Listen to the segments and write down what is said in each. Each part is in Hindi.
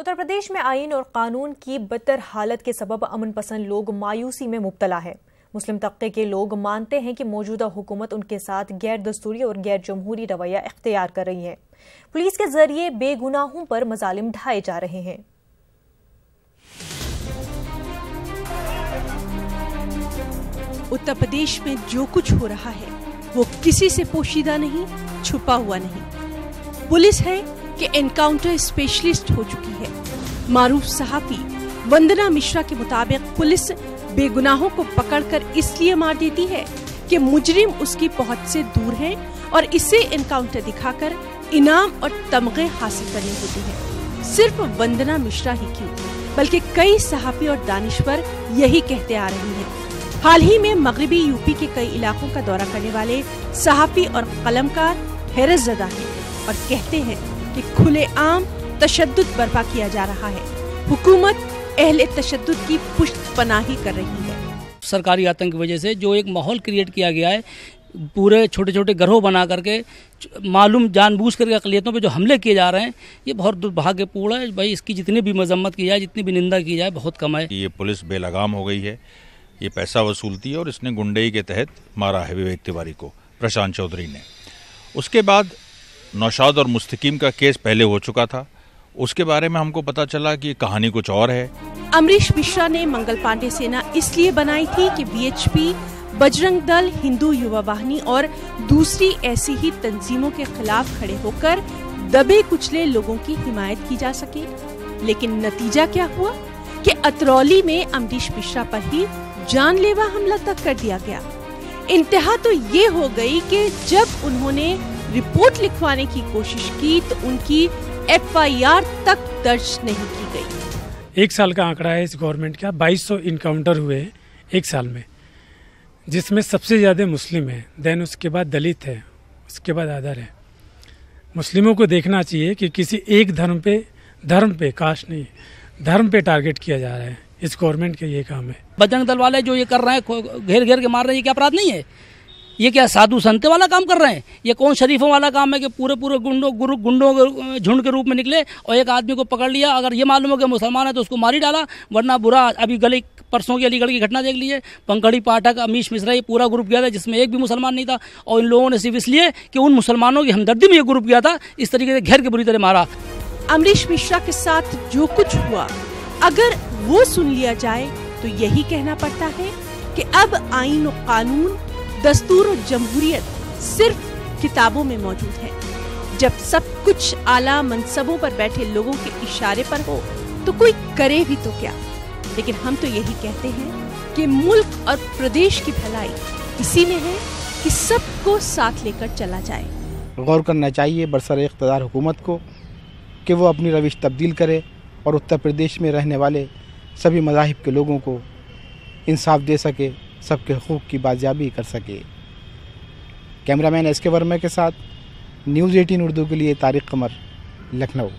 उत्तर प्रदेश में आईन और कानून की बदतर हालत के सबब अमन पसंद लोग मायूसी में मुब्तला है। मुस्लिम तबके के लोग मानते हैं कि मौजूदा हुकूमत उनके साथ गैर दस्तूरी और गैर जमहूरी रवैया इख्तियार कर रही है। पुलिस के जरिए बेगुनाहों पर मजालिम ढाए जा रहे हैं। उत्तर प्रदेश में जो कुछ हो रहा है वो किसी से पोशीदा नहीं, छुपा हुआ नहीं। पुलिस है कि एनकाउंटर स्पेशलिस्ट हो चुकी है। मारूफ सहाफी वंदना मिश्रा के मुताबिक पुलिस बेगुनाहों को पकड़कर इसलिए मार देती है कि मुजरिम उसकी पहुंच से दूर है और इसे एनकाउंटर दिखाकर इनाम और तमगे हासिल करने होते हैं। सिर्फ वंदना मिश्रा ही क्यों, बल्कि कई सहाफी और दानिश्वर यही कहते आ रहे हैं। हाल ही में मगरिबी यूपी के कई इलाकों का दौरा करने वाले सहाफी और कलमकार हैरत ज़दा हैं और कहते हैं कि खुलेआम तशद्दुद बर्पा किया जा रहा है। हुकूमत अहले तशद्दुद की पुष्टपनाही कर रही है। सरकारी आतंक की वजह से जो एक माहौल क्रिएट किया गया है, पूरे छोटे छोटे गिरोह बना करके मालूम जानबूझ करके अक़लियतों पे जो हमले किए जा रहे हैं, ये बहुत दुर्भाग्यपूर्ण है। भाई इसकी जितनी भी मजम्मत की जाए, जितनी भी निंदा की जाए, बहुत कम है। ये पुलिस बेलगाम हो गई है, ये पैसा वसूलती है और इसने गुंडई के तहत मारा है विवेक तिवारी को, प्रशांत चौधरी ने। उसके बाद नौशाद और मुस्तकीम का केस पहले हो चुका था, उसके बारे में हमको पता चला कि कहानी कुछ और है। अमरीश मिश्रा ने मंगल पांडे सेना इसलिए बनाई थी कि वीएचपी, बजरंग दल, हिंदू युवा वाहिनी और दूसरी ऐसी ही तंजीमों के खिलाफ खड़े होकर दबे कुचले लोगों की हिमायत की जा सके। लेकिन नतीजा क्या हुआ कि अतरौली में अमरीश मिश्रा पर ही जानलेवा हमला तक कर दिया गया। इंतहा तो ये हो गई कि जब उन्होंने रिपोर्ट लिखवाने की कोशिश की तो उनकी एफआईआर तक दर्ज नहीं की गई। 1 साल का आंकड़ा है इस गवर्नमेंट का, 2200 इनकाउंटर हुए 1 साल में, जिसमें सबसे ज्यादा मुस्लिम है, देन उसके बाद दलित है, उसके बाद अदर है। मुस्लिमों को देखना चाहिए कि किसी एक धर्म पे कास्ट नहीं, धर्म पे टारगेट किया जा रहा है। इस गवर्नमेंट का ये काम है। बजरंग दल वाले जो ये कर रहे हैं, घेर घेर के मार रहे हैं, ये क्या अपराध नहीं है? ये क्या साधु संते वाला काम कर रहे हैं? ये कौन शरीफों वाला काम है कि पूरे गुंडों झुंड के रूप में निकले और एक आदमी को पकड़ लिया? अगर ये मालूम हो कि मुसलमान है तो उसको मार ही डाला, वरना बुरा। अभी परसों की अलीगढ़ की घटना देख लीजिए, पंकड़ी पाठक, अमीश मिश्रा, ये पूरा ग्रुप गया था जिसमें एक भी मुसलमान नहीं था, और इन लोगों ने सिर्फ इसलिए कि उन मुसलमानों की हमदर्दी में ये ग्रुप गया था, इस तरीके से घेर के बुरी तरह मारा। अमरीश मिश्रा के साथ जो कुछ हुआ, अगर वो सुन लिया जाए तो यही कहना पड़ता है कि अब आईन और कानून, दस्तूर और जमहूरियत सिर्फ किताबों में मौजूद है। जब सब कुछ आला मनसबों पर बैठे लोगों के इशारे पर हो तो कोई करे भी तो क्या। लेकिन हम तो यही कहते हैं कि मुल्क और प्रदेश की भलाई इसी में है कि सबको साथ लेकर चला जाए। गौर करना चाहिए बरसर इख्तियार हुकूमत को कि वो अपनी रविश तब्दील करे और उत्तर प्रदेश में रहने वाले सभी मज़ाहिब के लोगों को इंसाफ दे सके, सबके हकूक़ की बाजियाबी कर सके। कैमरामैन एसके वर्मा के साथ न्यूज़ 18 उर्दू के लिए तारिक कमर, लखनऊ।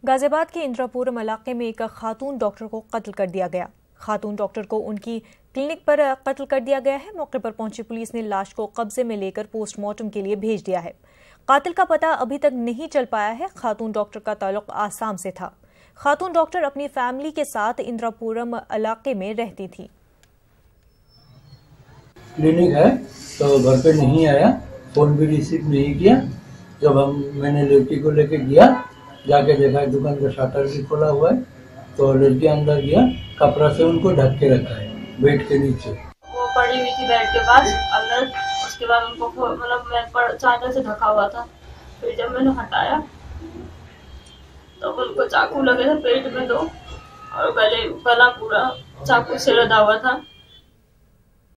गाजियाबाद के इंद्रापुरम इलाके में एक खातून डॉक्टर को कत्ल कर दिया गया। खातून डॉक्टर को उनकी क्लिनिक पर कत्ल कर दिया गया है। मौके पर पहुंची पुलिस ने लाश को कब्जे में लेकर पोस्टमार्टम के लिए भेज दिया है। कातिल का पता अभी तक नहीं चल पाया है। खातून डॉक्टर का ताल्लुक आसाम से था। खातून डॉक्टर अपनी फैमिली के साथ इंद्रापुरम इलाके में रहती थी। क्लिनिक है तो घर पे नहीं आया, फोन भी रिसीव नहीं किया। जब मैंने लड़की को लेके गया, जाके देखा दुकान का शटर भी खोला हुआ है, तो लड़की अंदर गया, कपड़ा से उनको ढक के रखा है बेड के नीचे। वो पड़ी हुई थी बेड के पास अंदर। उसके बाद उनको मतलब चादर से ढका हुआ था। फिर जब मैंने हटाया तो उनको चाकू लगे थे पेट में 2 और गला पूरा चाकू से लदा हुआ था।